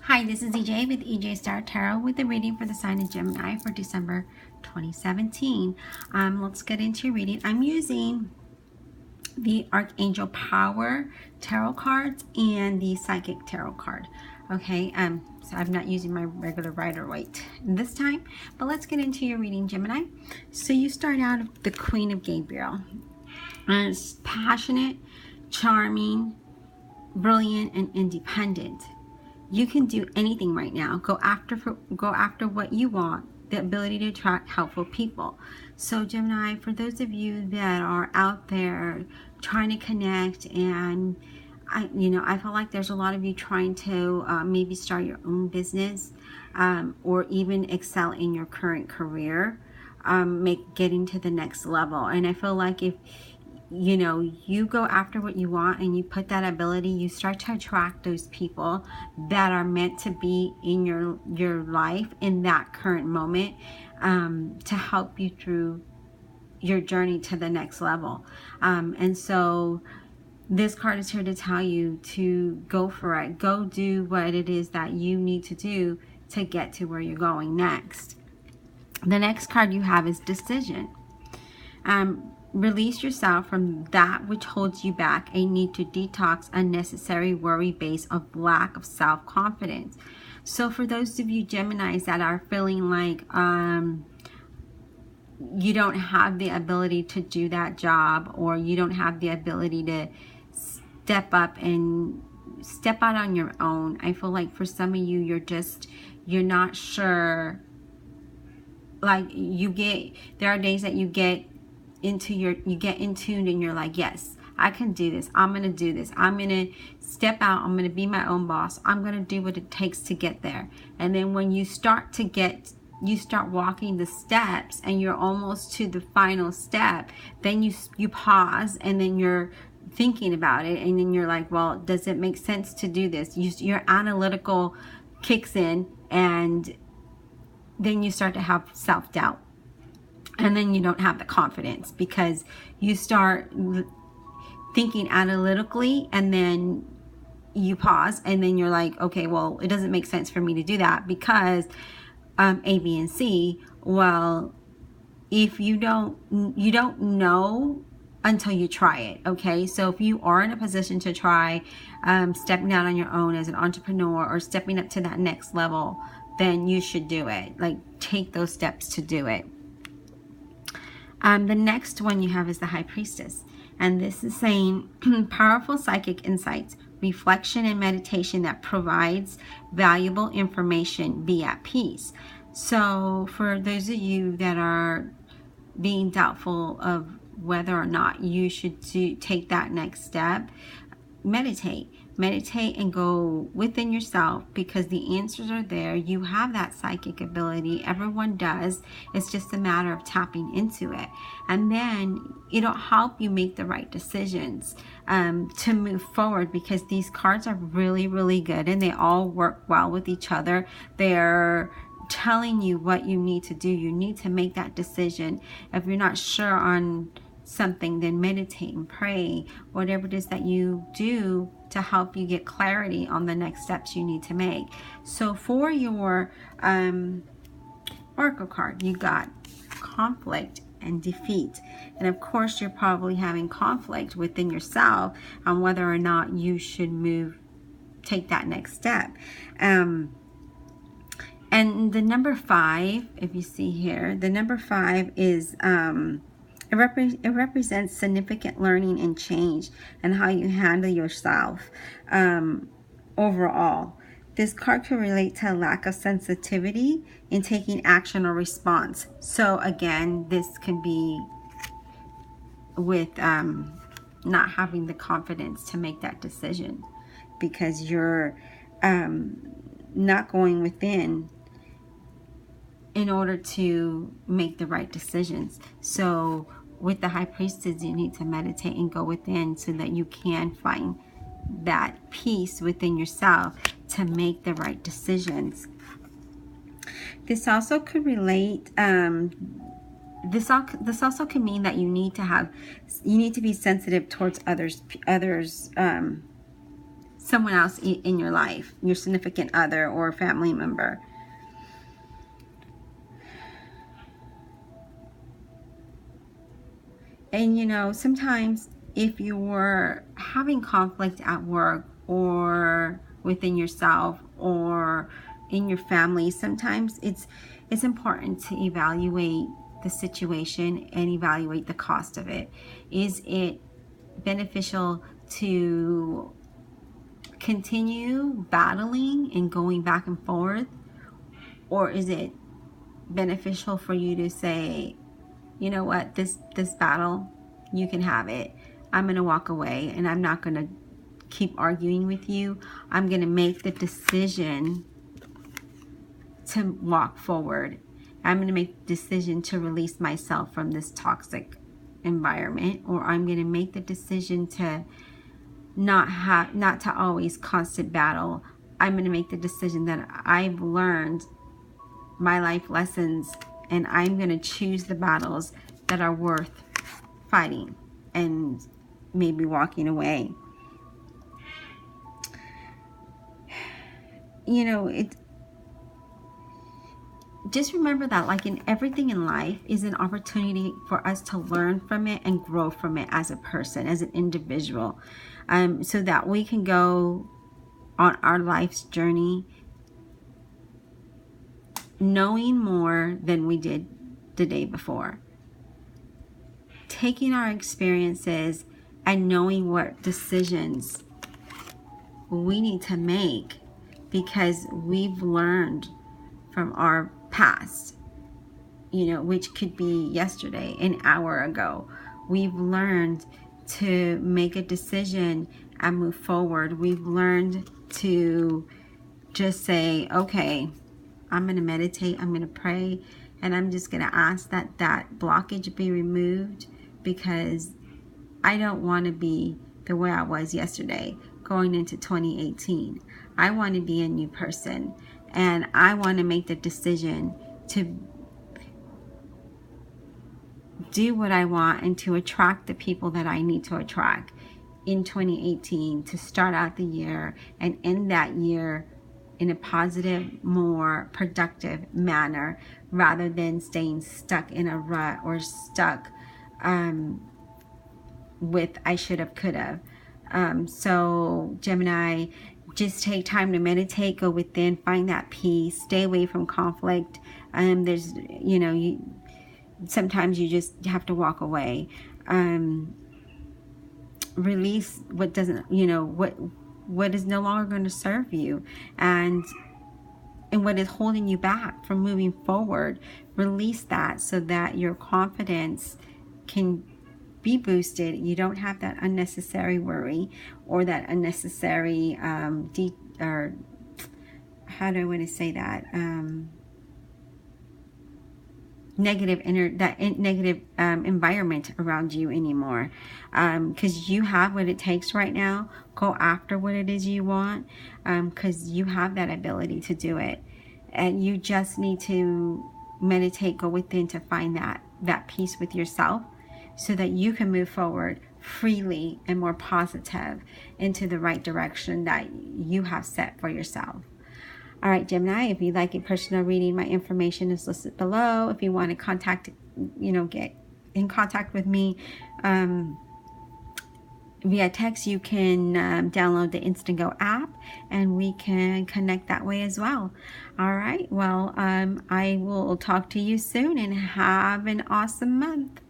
Hi, this is EJ with EJ Star Tarot with the reading for the sign of Gemini for December 2017. Let's get into your reading. I'm using the Archangel Power Tarot cards and the Psychic Tarot card. Okay, so I'm not using my regular Rider-Waite this time, but let's get into your reading, Gemini. So you start out with the Queen of Gabriel. It's passionate, charming, brilliant, and independent. You can do anything right now. Go after what you want. The ability to attract helpful people. So Gemini, for those of you that are out there trying to connect, and I feel like there's a lot of you trying to maybe start your own business, or even excel in your current career, getting to the next level. And I feel like if you go after what you want and you put that ability, you start to attract those people that are meant to be in your life in that current moment, to help you through your journey to the next level. And so this card is here to tell you to go for it. Go do what it is that you need to do to get to where you're going next. The next card you have is Decision. Release yourself from that which holds you back. A need to detox unnecessary worry based of lack of self-confidence. So for those of you Geminis that are feeling like you don't have the ability to do that job, or you don't have the ability to step up and step out on your own, I feel like for some of you, you're not sure. Like there are days that you get in tune and you're like, yes, I can do this. I'm going to do this. I'm going to step out. I'm going to be my own boss. I'm going to do what it takes to get there. And then when you start walking the steps and you're almost to the final step, then you pause, and then you're thinking about it, and then you're like, well, does it make sense to do this? Your analytical kicks in, and then you start to have self-doubt. And then you don't have the confidence because you start thinking analytically, and then you pause, and then you're like, okay, well, it doesn't make sense for me to do that because A, B, and C. Well, if you don't know until you try it. Okay, so if you are in a position to try stepping out on your own as an entrepreneur, or stepping up to that next level, then you should do it. Like, take those steps to do it. The next one you have is the High Priestess. And this is saying powerful psychic insights, reflection, and meditation that provides valuable information. Be at peace. So for those of you that are being doubtful of whether or not you should take that next step, meditate and go within yourself, because the answers are there. You have that psychic ability. Everyone does. It's just a matter of tapping into it, and then it'll help you make the right decisions to move forward, because these cards are really, really good, and they all work well with each other. They're telling you what you need to do. You need to make that decision. If you're not sure on something, then meditate and pray, whatever it is that you do to help you get clarity on the next steps you need to make. So for your Oracle card, you got conflict and defeat. And of course, you're probably having conflict within yourself on whether or not you should take that next step. And the number 5, if you see here, the number 5 is it represents significant learning and change, and how you handle yourself overall. This card can relate to a lack of sensitivity in taking action or response. So again, this can be with not having the confidence to make that decision, because you're not going within in order to make the right decisions. So with the High Priestess, you need to meditate and go within so that you can find that peace within yourself to make the right decisions. This also could relate, this also can mean that you need to be sensitive towards others someone else in your life, your significant other or family member. And you know, sometimes if you're having conflict at work or within yourself or in your family, sometimes it's important to evaluate the situation and evaluate the cost of it. Is it beneficial to continue battling and going back and forth, or is it beneficial for you to say, you know what, this battle, you can have it. I'm gonna walk away and I'm not gonna keep arguing with you. I'm gonna make the decision to walk forward. I'm gonna make the decision to release myself from this toxic environment, or I'm gonna make the decision to not to always constant battle. I'm gonna make the decision that I've learned my life lessons, and I'm gonna choose the battles that are worth fighting and maybe walking away. You know, just remember that, like in everything in life, is an opportunity for us to learn from it and grow from it as a person, as an individual, so that we can go on our life's journey knowing more than we did the day before. Taking our experiences and knowing what decisions we need to make because we've learned from our past, you know, which could be yesterday, an hour ago. We've learned to make a decision and move forward. We've learned to just say, okay, I'm going to meditate, I'm going to pray, and I'm just going to ask that that blockage be removed, because I don't want to be the way I was yesterday going into 2018. I want to be a new person, and I want to make the decision to do what I want and to attract the people that I need to attract in 2018 to start out the year and end that year in a positive, more productive manner, rather than staying stuck in a rut or stuck with I should have, could have. So Gemini, just take time to meditate, go within, find that peace, stay away from conflict. There's, you know, sometimes you just have to walk away. Release what doesn't, you know, what is no longer going to serve you, and what is holding you back from moving forward. Release that so that your confidence can be boosted. You don't have that unnecessary worry or that unnecessary or how do I want to say that, negative environment around you anymore, because you have what it takes right now. Go after what it is you want, because you have that ability to do it, and you just need to meditate, go within to find that peace with yourself, so that you can move forward freely and more positive into the right direction that you have set for yourself. All right, Gemini, if you'd like a personal reading, my information is listed below. If you want to contact, you know, get in contact with me via text, you can download the Instago app, and we can connect that way as well. All right, well, I will talk to you soon, and have an awesome month.